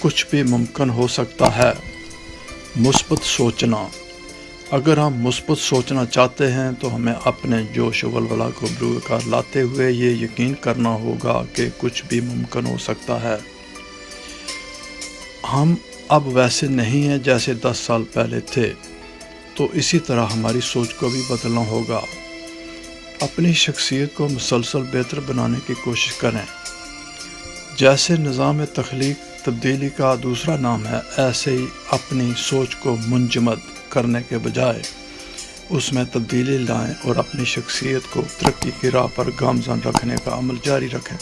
کچھ بھی ممکن ہو سکتا ہے۔ مثبت سوچنا۔ اگر ہم مثبت سوچنا چاہتے ہیں تو ہمیں اپنے جوش و ولولہ کو بروکار لاتے ہوئے یہ یقین کرنا ہوگا کہ کچھ بھی ممکن ہو سکتا ہے۔ ہم اب ویسے نہیں ہیں جیسے 10 سال پہلے تھے، تو اسی طرح ہماری سوچ کو بھی بدلنا ہوگا۔ اپنی شخصیت کو مسلسل بہتر بنانے کی کوشش کریں۔ جیسے نظام تخلیق تبدیلی کا دوسرا نام ہے، ایسے ہی اپنی سوچ کو منجمد کرنے کے بجائے اس میں تبدیلی لائیں اور اپنی شخصیت کو ترقی کی راہ پر گامزن رکھنے کا عمل جاری رکھیں۔